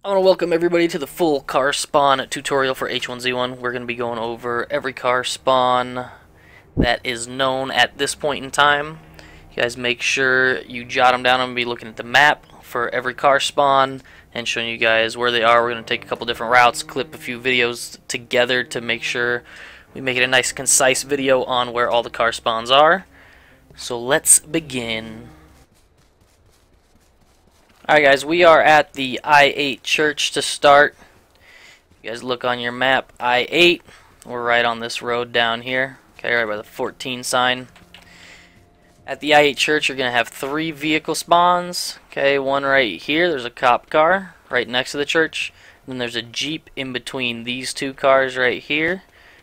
I want to welcome everybody to the full car spawn tutorial for H1Z1. We're going to be going over every car spawn that is known at this point in time. You guys make sure you jot them down. I'm going to be looking at the map for every car spawn and showing you guys where they are. We're going to take a couple different routes, clip a few videos together to make sure we make it a nice concise video on where all the car spawns are. So let's begin. Alright guys, we are at the I-8 church to start. You guys look on your map, I-8. We're right on this road down here. Okay, right by the 14 sign. At the I-8 church, you're going to have 3 vehicle spawns. Okay, one right here. There's a cop car right next to the church. Then there's a Jeep in between these 2 cars right here.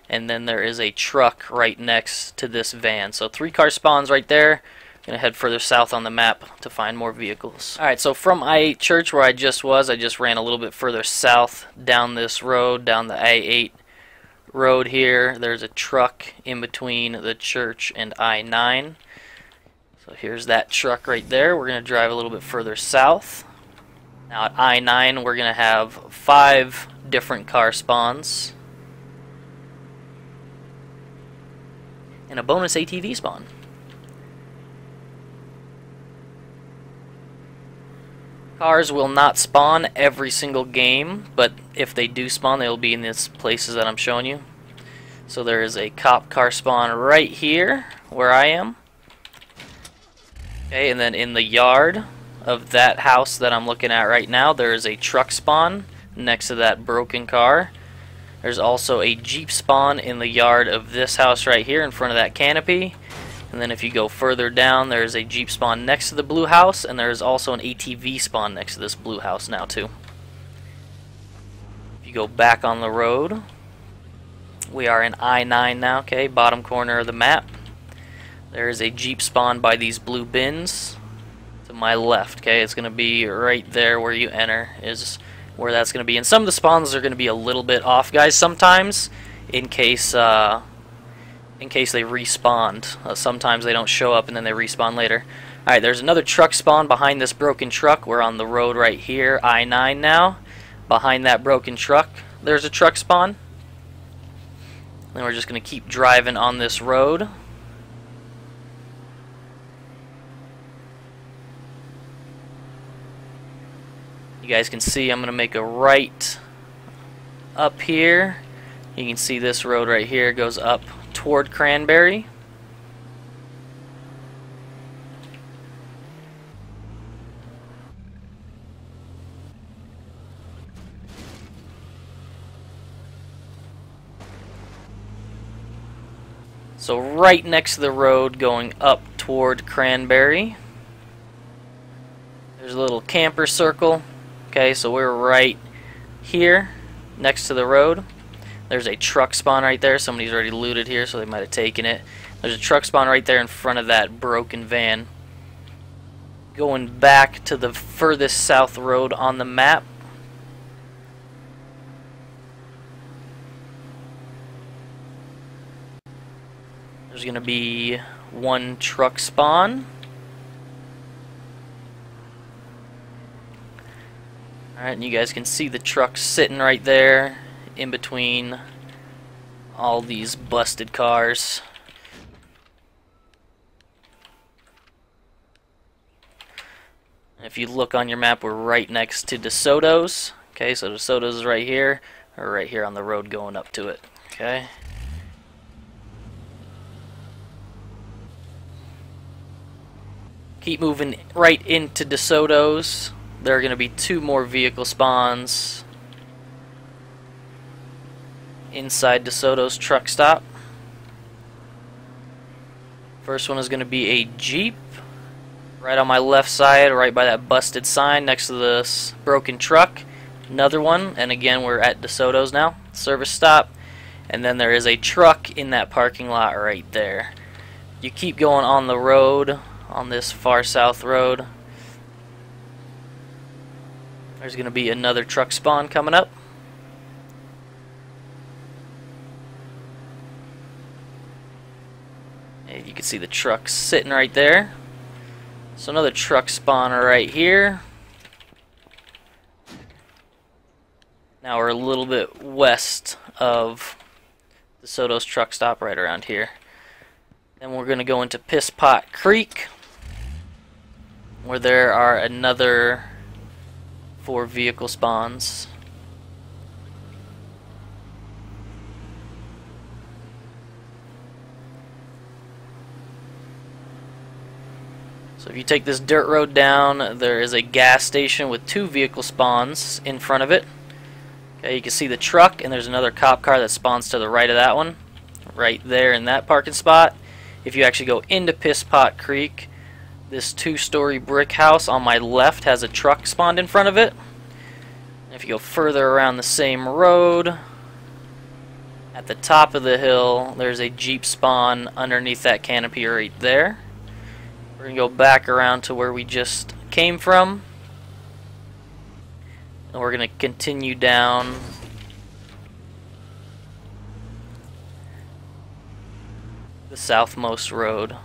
And then there is a truck right next to this van. So 3 car spawns right there. Gonna head further south on the map to find more vehicles. Alright, so from I-8 Church where I just ran a little bit further south down this road, down the I-8 road here. There's a truck in between the church and I-9. So here's that truck right there. We're gonna drive a little bit further south. Now at I-9 we're gonna have 5 different car spawns and a bonus ATV spawn. Cars will not spawn every single game, but if they do spawn, they will be in these places that I'm showing you. So there is a cop car spawn right here, where I am. Okay, and then in the yard of that house that I'm looking at right now, there is a truck spawn next to that broken car. There's also a Jeep spawn in the yard of this house right here in front of that canopy. And then if you go further down, there's a Jeep spawn next to the blue house, and there's also an ATV spawn next to this blue house now too. If you go back on the road, we are in I-9 now, okay, bottom corner of the map. There is a Jeep spawn by these blue bins to my left, okay, it's going to be right there where you enter is where that's going to be. And some of the spawns are going to be a little bit off, guys, sometimes, in case they respawned. Sometimes they don't show up and then they respawn later. Alright, there's another truck spawn behind this broken truck. We're on the road right here, I-9 now. Behind that broken truck, there's a truck spawn. Then we're just going to keep driving on this road. You guys can see I'm going to make a right up here. You can see this road right here goes up toward Cranberry. So right next to the road going up toward Cranberry, there's a little camper circle. Okay, so we're right here next to the road. There's a truck spawn right there. Somebody's already looted here, so they might have taken it. There's a truck spawn right there in front of that broken van. Going back to the furthest south road on the map. There's going to be 1 truck spawn. Alright, and you guys can see the truck sitting right there in between all these busted cars. If you look on your map, we're right next to De Soto's. Okay, so De Soto's is right here, or right here on the road going up to it. Okay. Keep moving right into De Soto's. There are going to be 2 more vehicle spawns inside De Soto's truck stop. First one is going to be a Jeep right on my left side, right by that busted sign next to this broken truck. Another one, and again we're at De Soto's now, service stop. And then there is a truck in that parking lot right there. You keep going on the road, on this far south road. There's going to be another truck spawn coming up. And you can see the truck sitting right there. So another truck spawner right here. Now we're a little bit west of De Soto's truck stop, right around here. Then we're going to go into Piss Pot Creek, where there are another 4 vehicle spawns. So if you take this dirt road down, there is a gas station with 2 vehicle spawns in front of it. Okay, you can see the truck, and there's another cop car that spawns to the right of that one, right there in that parking spot. If you actually go into Piss Pot Creek, this 2-story brick house on my left has a truck spawned in front of it. If you go further around the same road, at the top of the hill, there's a Jeep spawn underneath that canopy right there. We're going to go back around to where we just came from. And we're going to continue down the southmost road.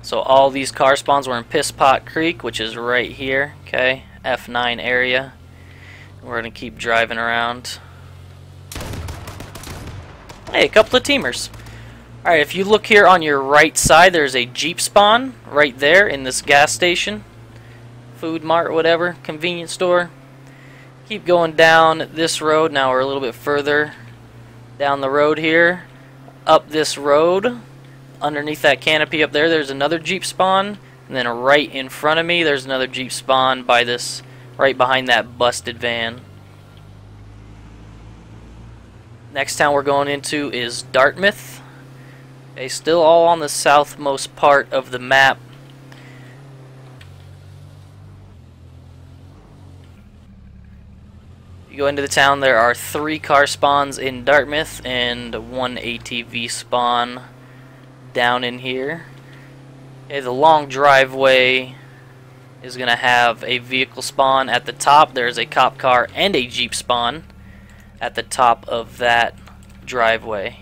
So all these car spawns were in Piss Pot Creek, which is right here, okay, F9 area. We're going to keep driving around. Hey, a couple of teamers. Alright, if you look here on your right side, there's a Jeep spawn right there in this gas station, food mart, whatever, convenience store. Keep going down this road. Now we're a little bit further down the road here. Up this road, underneath that canopy up there, there's another Jeep spawn. And then right in front of me, there's another Jeep spawn by this, right behind that busted van. Next town we're going into is Dartmouth. Okay, still all on the southmost part of the map. You go into the town, there are 3 car spawns in Dartmouth and 1 ATV spawn down in here. Okay, the long driveway is going to have a vehicle spawn at the top. There's a cop car and a Jeep spawn at the top of that driveway.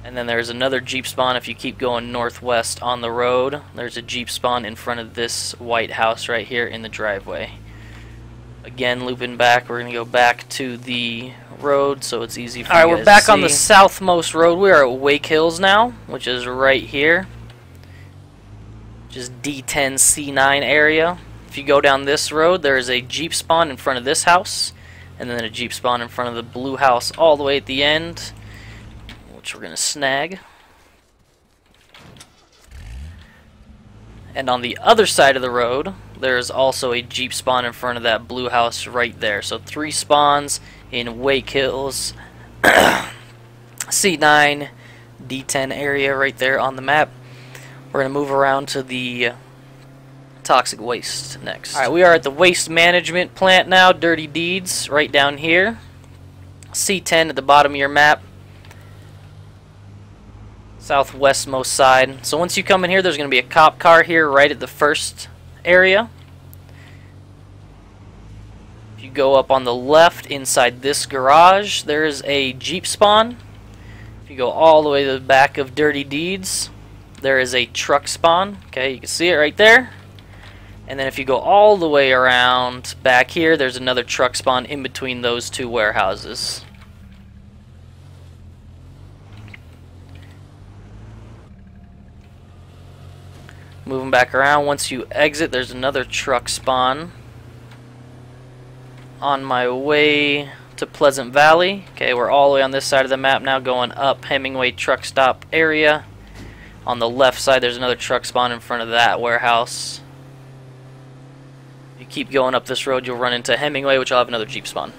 And then there's another Jeep spawn if you keep going northwest on the road. There's a Jeep spawn in front of this white house right here in the driveway. Again, looping back, we're going to go back to the road so it's easy for you guys to see. Alright, we're back on the southmost road. We are at Wake Hills now, which is right here. Just D10C9 area. If you go down this road, there is a Jeep spawn in front of this house. And then a Jeep spawn in front of the blue house all the way at the end, which we're going to snag. And on the other side of the road, there's also a Jeep spawn in front of that blue house right there. So 3 spawns in Wake Hills, C9, D10 area right there on the map. We're going to move around to the toxic waste next. Alright, we are at the waste management plant now, Dirty Deeds, right down here. C10 at the bottom of your map. Southwestmost side. So once you come in here, there's going to be a cop car here right at the first area. If you go up on the left inside this garage, there's a Jeep spawn. If you go all the way to the back of Dirty Deeds, there is a truck spawn. Okay, you can see it right there. And then if you go all the way around back here, there's another truck spawn in between those 2 warehouses. Moving back around, once you exit, there's another truck spawn. On my way to Pleasant Valley. Okay, we're all the way on this side of the map now, going up Hemingway truck stop area. On the left side, there's another truck spawn in front of that warehouse. If you keep going up this road, you'll run into Hemingway, which will have another Jeep spawn.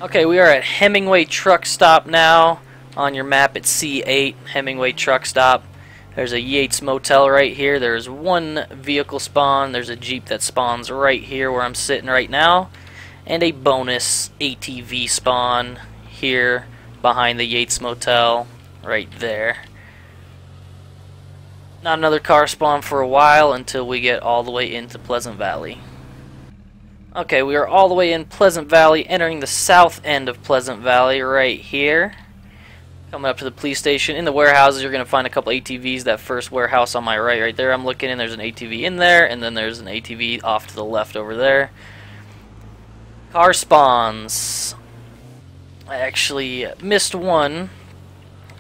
Okay, we are at Hemingway truck stop now. On your map, it's C8, Hemingway truck stop. There's a Yates Motel right here. There's 1 vehicle spawn. There's a Jeep that spawns right here where I'm sitting right now. And a bonus ATV spawn here behind the Yates Motel right there. Not another car spawn for a while until we get all the way into Pleasant Valley. Okay, we are all the way in Pleasant Valley, entering the south end of Pleasant Valley right here. Coming up to the police station. In the warehouses, you're going to find a couple ATVs. That first warehouse on my right there, I'm looking in, there's an ATV in there, and then there's an ATV off to the left over there. Car spawns. I actually missed one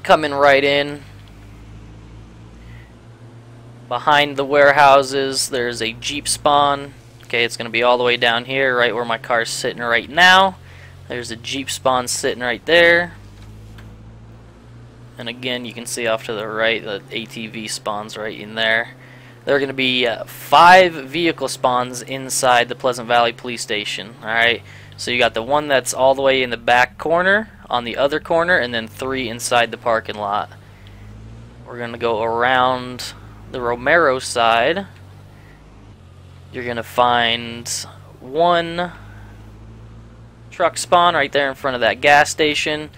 coming right in. Behind the warehouses, there's a Jeep spawn. Okay, it's going to be all the way down here, right where my car's sitting right now. There's a Jeep spawn sitting right there. And again, you can see off to the right, the ATV spawns right in there. There are going to be 5 vehicle spawns inside the Pleasant Valley Police Station. Alright, so you got the one that's all the way in the back corner, on the other corner, and then 3 inside the parking lot. We're going to go around the Romero side. You're going to find 1 truck spawn right there in front of that gas station.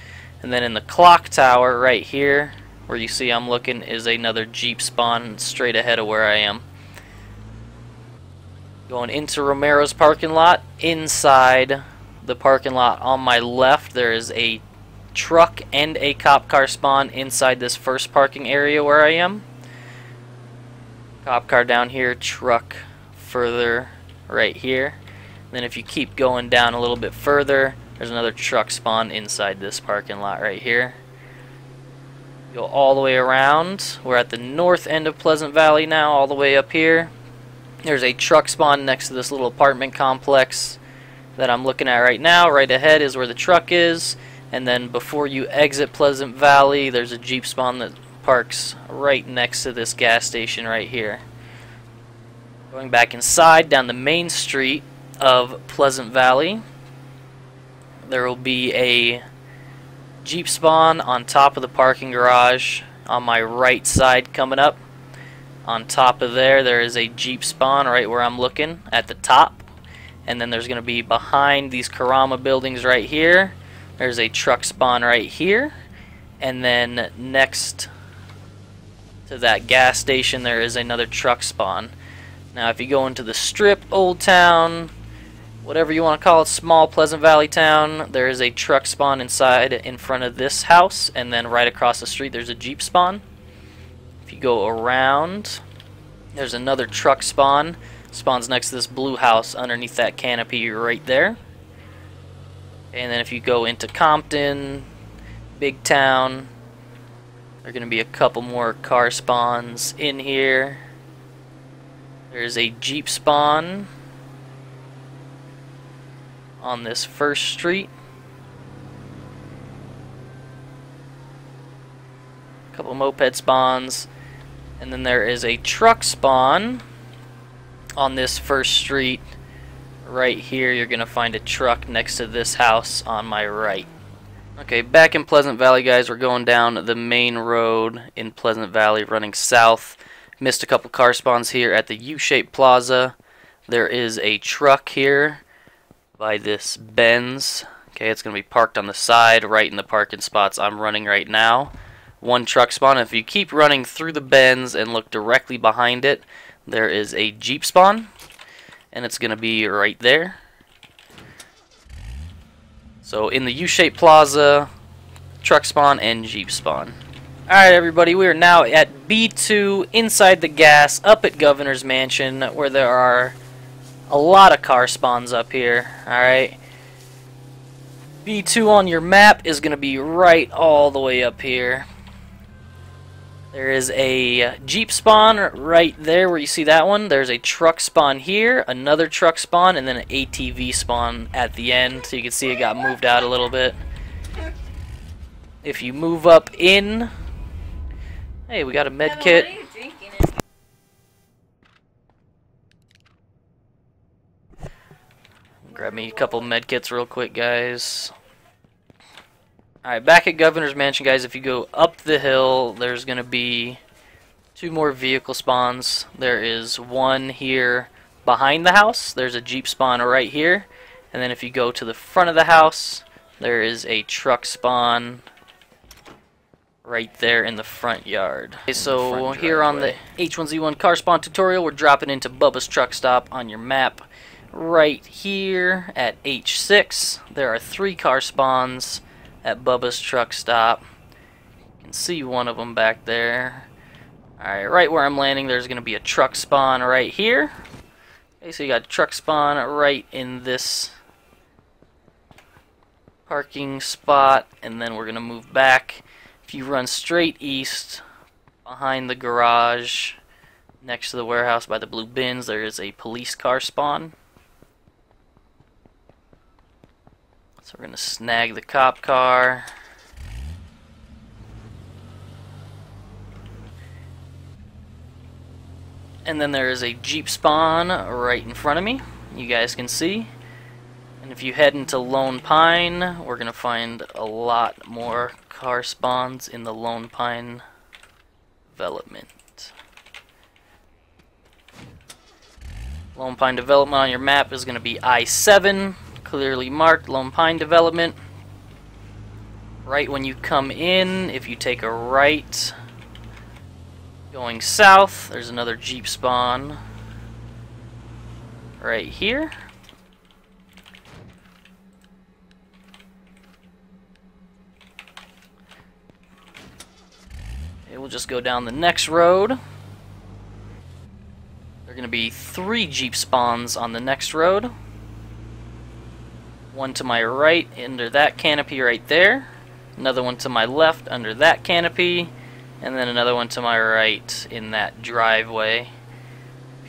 And then in the clock tower right here, where you see I'm looking, is another Jeep spawn straight ahead of where I am. Going into Romero's parking lot, inside the parking lot on my left, there is a truck and a cop car spawn inside this first parking area where I am. Cop car down here, truck further right here. Then if you keep going down a little bit further, there's another truck spawn inside this parking lot right here. Go all the way around. We're at the north end of Pleasant Valley now, all the way up here. There's a truck spawn next to this little apartment complex that I'm looking at right now. Right ahead is where the truck is. And then before you exit Pleasant Valley, there's a Jeep spawn that parks right next to this gas station right here. Going back inside, down the main street of Pleasant Valley, there will be a Jeep spawn on top of the parking garage on my right side coming up. On top of there is a Jeep spawn right where I'm looking at the top. And then there's going to be behind these Karama buildings right here, there's a truck spawn right here. And then next to that gas station there is another truck spawn. Now if you go into the Strip, Old Town, whatever you want to call it, small Pleasant Valley town, there is a truck spawn inside in front of this house, and then right across the street there's a Jeep spawn. If you go around, there's another truck spawn. Spawns next to this blue house underneath that canopy right there. And then if you go into Compton, big town, there are going to be a couple more car spawns in here. There's a Jeep spawn on this first street. A couple moped spawns. And then there is a truck spawn on this first street. Right here you're going to find a truck next to this house on my right. Okay, back in Pleasant Valley, guys, we're going down the main road in Pleasant Valley running south. Missed a couple car spawns here at the U-shaped plaza. There is a truck here by this Benz. Okay, it's going to be parked on the side right in the parking spots I'm running right now. 1 truck spawn. If you keep running through the Benz and look directly behind it, there is a Jeep spawn, and it's going to be right there. So in the U-shaped plaza, truck spawn and Jeep spawn. Alright everybody, we are now at B2 inside the gas up at Governor's Mansion, where there are a lot of car spawns up here. Alright, B2 on your map is going to be right all the way up here. There is a Jeep spawn right there where you see that one. There's a truck spawn here, another truck spawn, and then an ATV spawn at the end. So you can see it got moved out a little bit. If you move up in... Hey, we got a med kit. What are you drinking? Grab me a couple med kits real quick, guys. Alright, back at Governor's Mansion, guys. If you go up the hill, there's going to be 2 more vehicle spawns. There is one here behind the house. There's a Jeep spawn right here. And then if you go to the front of the house, there is a truck spawn right there in the front yard. Okay, so here on the H1Z1 car spawn tutorial, we're dropping into Bubba's truck stop on your map. Right here at H6, there are 3 car spawns at Bubba's truck stop. see one of them back there. Alright, right where I'm landing, there's going to be a truck spawn right here. Okay, so you got a truck spawn right in this parking spot, and then we're going to move back. If you run straight east behind the garage next to the warehouse by the blue bins, there is a police car spawn. So we're going to snag the cop car. And then there is a Jeep spawn right in front of me, you guys can see. And if you head into Lone Pine, we're going to find a lot more car spawns in the Lone Pine development. Lone Pine development on your map is going to be I-7, clearly marked Lone Pine development. Right when you come in, if you take a right going south, there's another Jeep spawn right here. Okay, we'll just go down the next road. There are going to be 3 Jeep spawns on the next road. One to my right under that canopy right there. Another one to my left under that canopy. And then another one to my right in that driveway.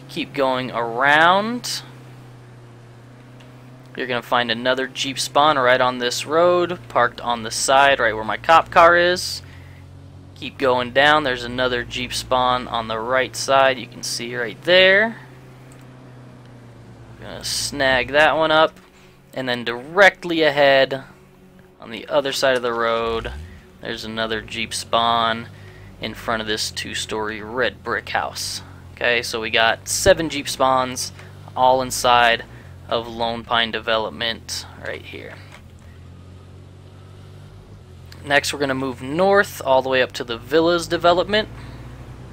Keep going around. You're going to find another Jeep spawn right on this road, parked on the side right where my cop car is. Keep going down, there's another Jeep spawn on the right side, you can see right there. I'm going to snag that one up. And then directly ahead, on the other side of the road, there's another Jeep spawn in front of this 2-story red brick house. Okay, so we got 7 Jeep spawns all inside of Lone Pine development right here. Next we're going to move north all the way up to the Villas development.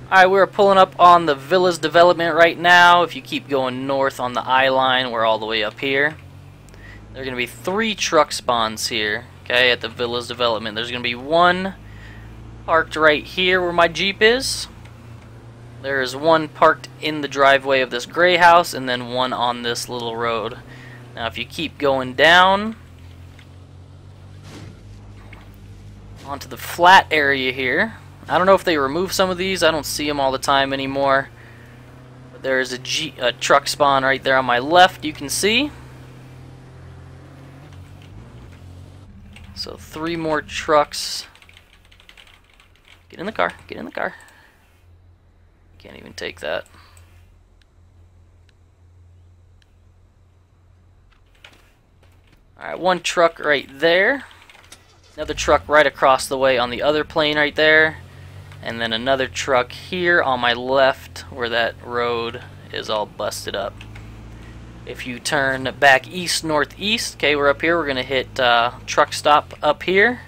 Alright, we're pulling up on the Villas development right now. If you keep going north on the eye line, we're all the way up here. There are going to be 3 truck spawns here, okay, at the Villas development. There's going to be one parked right here where my Jeep is. There is one parked in the driveway of this gray house, and then one on this little road. Now if you keep going down onto the flat area here, I don't know if they remove some of these, I don't see them all the time anymore, but there is a truck spawn right there on my left, you can see. So 3 more trucks. Get in the car, get in the car. Can't even take that. Alright, 1 truck right there. Another truck right across the way on the other plane right there. And then another truck here on my left where that road is all busted up. If you turn back east northeast, okay, we're up here, we're going to hit truck stop up here.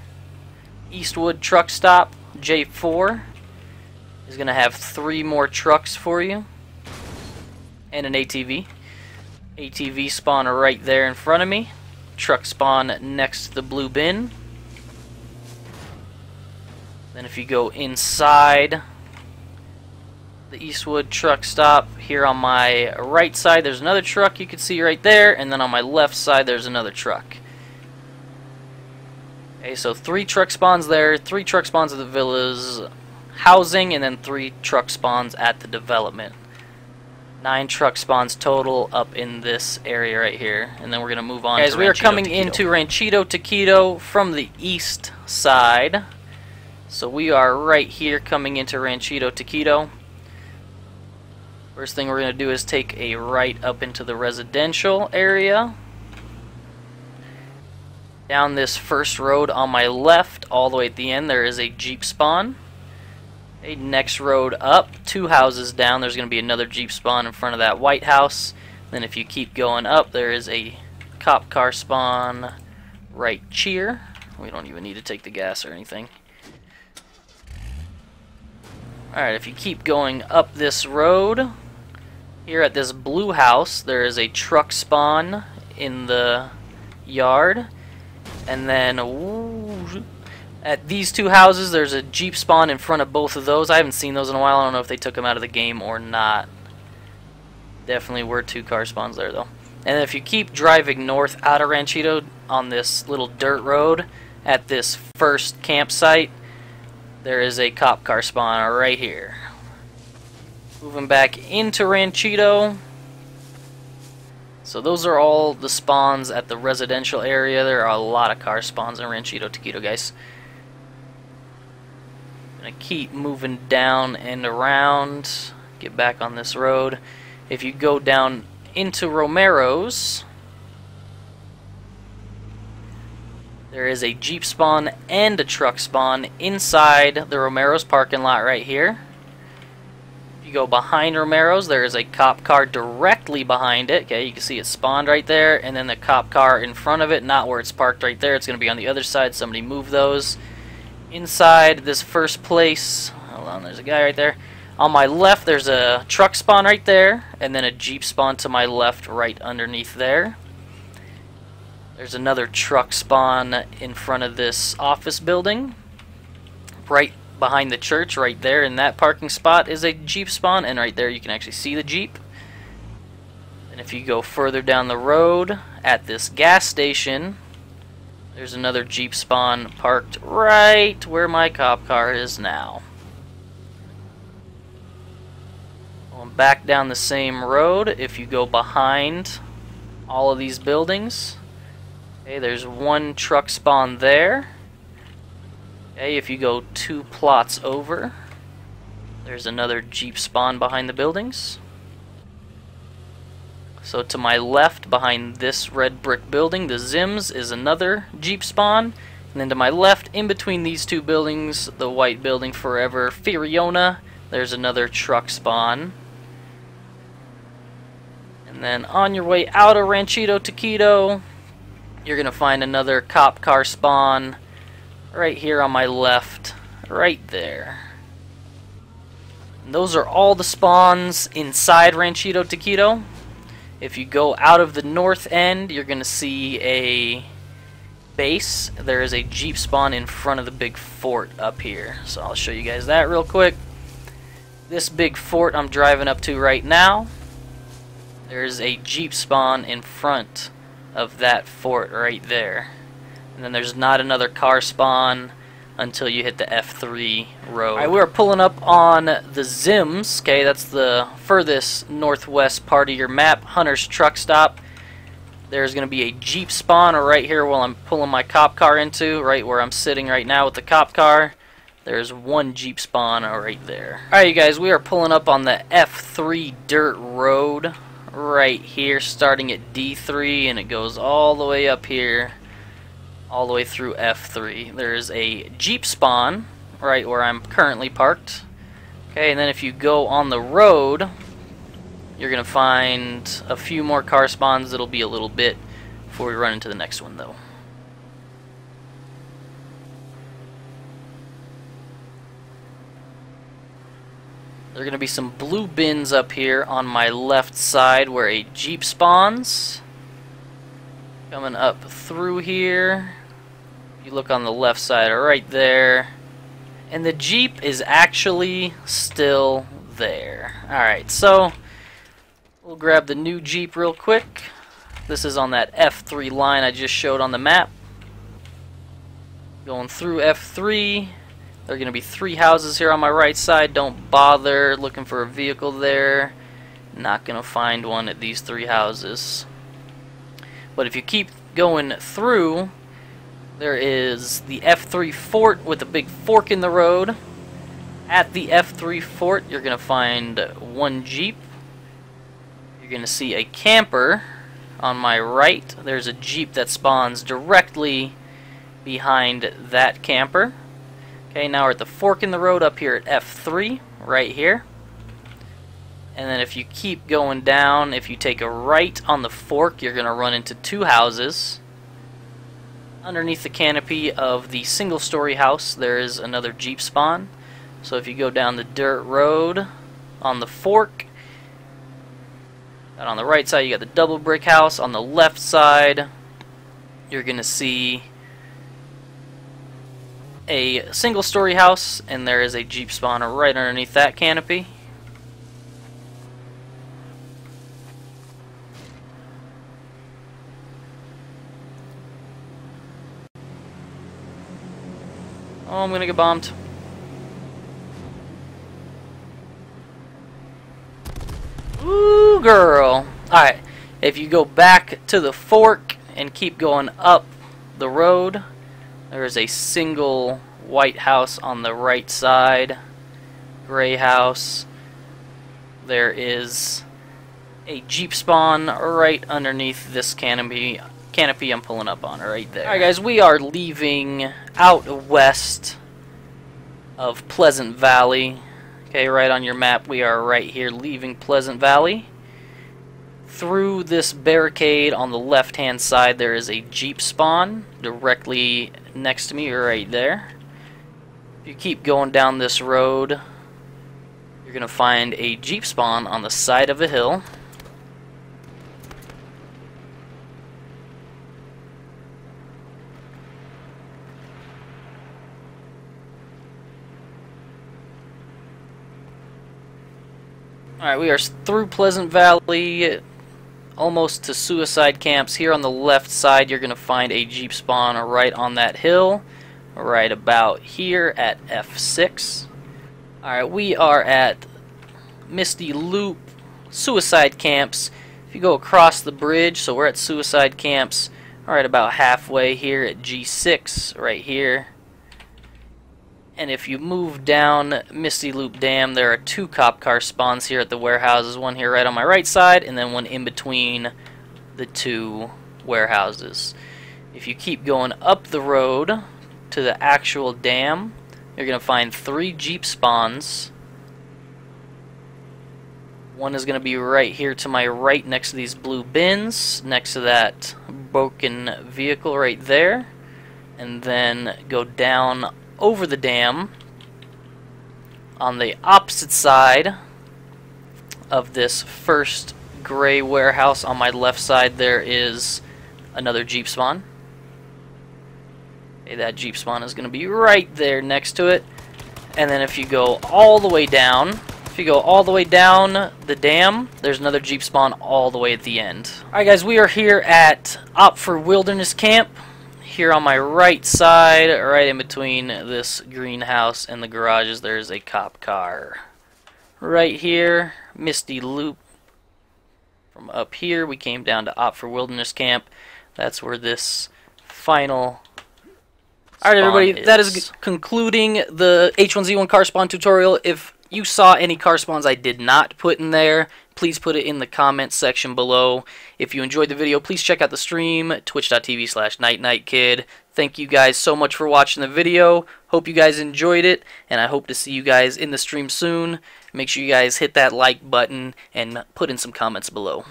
Eastwood truck stop, J4. Is going to have 3 more trucks for you. And an ATV. ATV spawner right there in front of me. Truck spawn next to the blue bin. Then if you go inside the Eastwood truck stop, here on my right side there's another truck you can see right there, and then on my left side there's another truck. Okay, so 3 truck spawns there, 3 truck spawns at the Villas housing, and then 3 truck spawns at the development. 9 truck spawns total up in this area right here, and then we're going to move on. Guys, we are coming into Ranchito Taquito from the east side. So we are right here coming into Ranchito Taquito. First thing we're going to do is take a right up into the residential area. Down this first road on my left, all the way at the end, there is a Jeep spawn. Okay, next road up, 2 houses down, there's going to be another Jeep spawn in front of that white house. Then if you keep going up, there is a cop car spawn right here. We don't even need to take the gas or anything. Alright, if you keep going up this road, here at this blue house, there is a truck spawn in the yard. And then At these two houses, there's a Jeep spawn in front of both of those. I haven't seen those in a while. I don't know if they took them out of the game or not. Definitely were 2 car spawns there, though. And if you keep driving north out of Ranchito on this little dirt road, at this first campsite, there is a cop car spawn right here. Moving back into Ranchito. So those are all the spawns at the residential area. There are a lot of car spawns in Ranchito Taquito, guys. Gonna keep moving down and around. Get back on this road. If you go down into Romero's, there is a Jeep spawn and a truck spawn inside the Romero's parking lot right here. If you go behind Romero's, there is a cop car directly behind it. Okay, you can see it spawned right there, and then the cop car in front of it, not where it's parked right there. It's going to be on the other side. Somebody move those. Inside this first place, hold on, there's a guy right there. On my left, there's a truck spawn right there, and then a Jeep spawn to my left right underneath there. There's another truck spawn in front of this office building. Right behind the church, right there in that parking spot, is a Jeep spawn, and right there you can actually see the Jeep. And if you go further down the road, at this gas station, there's another Jeep spawn parked right where my cop car is now. Going back down the same road, if you go behind all of these buildings, okay, there's one truck spawn there. Okay, if you go 2 plots over, there's another Jeep spawn behind the buildings. So to my left, behind this red brick building, the Zimm's, is another Jeep spawn. And then to my left, in between these 2 buildings, the white building Forever Firiona, there's another truck spawn. And then on your way out of Ranchito Taquito, you're going to find another cop car spawn right here on my left, right there. And those are all the spawns inside Ranchito Taquito. If you go out of the north end, you're going to see a base. There is a Jeep spawn in front of the big fort up here. So I'll show you guys that real quick. This big fort I'm driving up to right now, there's a Jeep spawn in front of that fort right there. And then there's not another car spawn until you hit the F3 road. Alright, we're pulling up on the Zimm's. Okay, that's the furthest northwest part of your map. Hunter's truck stop. There's going to be a Jeep spawn right here while I'm pulling my cop car into, right where I'm sitting right now with the cop car. There's one Jeep spawn right there. Alright, you guys, we are pulling up on the F3 dirt road right here, starting at D3, and it goes all the way up here, all the way through F3. There's a Jeep spawn right where I'm currently parked. Okay, and then if you go on the road, you're going to find a few more car spawns. It'll be a little bit before we run into the next one, though. There are going to be some blue bins up here on my left side where a Jeep spawns. Coming up through here. You look on the left side right there. And the Jeep is actually still there. Alright, so we'll grab the new Jeep real quick. This is on that F3 line I just showed on the map. Going through F3. There are going to be 3 houses here on my right side. Don't bother looking for a vehicle there. Not going to find one at these 3 houses. But if you keep going through, there is the F3 fort with a big fork in the road. At the F3 fort, you're going to find one Jeep. You're going to see a camper on my right. There's a Jeep that spawns directly behind that camper. Okay, now we're at the fork in the road up here at F3, right here. And then if you keep going down, if you take a right on the fork, you're going to run into 2 houses. Underneath the canopy of the single-story house, there is another Jeep spawn. So if you go down the dirt road on the fork, and on the right side you got the double brick house. On the left side, you're going to see a single-story house, and there is a Jeep spawner right underneath that canopy. Oh, I'm gonna get bombed. Ooh, girl. Alright, if you go back to the fork and keep going up the road, there is a single white house on the right side. Gray house. There is a Jeep spawn right underneath this canopy I'm pulling up on right there. Alright guys, we are leaving out west of Pleasant Valley. Okay, right on your map, we are right here leaving Pleasant Valley. Through this barricade on the left hand side, there is a Jeep spawn directly next to me right there. If you keep going down this road, you're going to find a Jeep spawn on the side of a hill. Alright, we are through Pleasant Valley, almost to suicide camps. Here on the left side, you're going to find a Jeep spawn right on that hill, right about here at F6. Alright, we are at Misty Loop, suicide camps. If you go across the bridge, so we're at suicide camps, right about halfway here at G6, right here. And if you move down Misty Loop Dam, there are two cop car spawns here at the warehouses. One here right on my right side, and then one in between the two warehouses. If you keep going up the road to the actual dam, you're going to find 3 Jeep spawns. One is going to be right here to my right next to these blue bins, next to that broken vehicle right there. And then go down over the dam on the opposite side of this first gray warehouse. On my left side there is another Jeep spawn. Okay, that Jeep spawn is going to be right there next to it. And then if you go all the way down, the dam, there's another Jeep spawn all the way at the end. Alright guys, we are here at Opfer Wilderness Camp. Here on my right side, right in between this greenhouse and the garages, there's a cop car. Right here, Misty Loop. From up here, we came down to Opfer Wilderness Camp. That's where this final Alright everybody, that is concluding the H1Z1 car spawn tutorial. If you saw any car spawns I did not put in there, please put it in the comments section below. If you enjoyed the video, please check out the stream, twitch.tv/NiteNightKid. Thank you guys so much for watching the video. Hope you guys enjoyed it, and I hope to see you guys in the stream soon. Make sure you guys hit that like button and put in some comments below.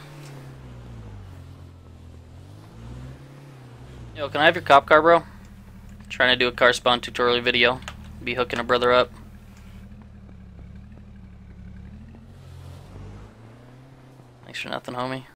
Yo, can I have your cop car, bro? Trying to do a car spawn tutorial video. Be hooking a brother up. Thanks for nothing, homie.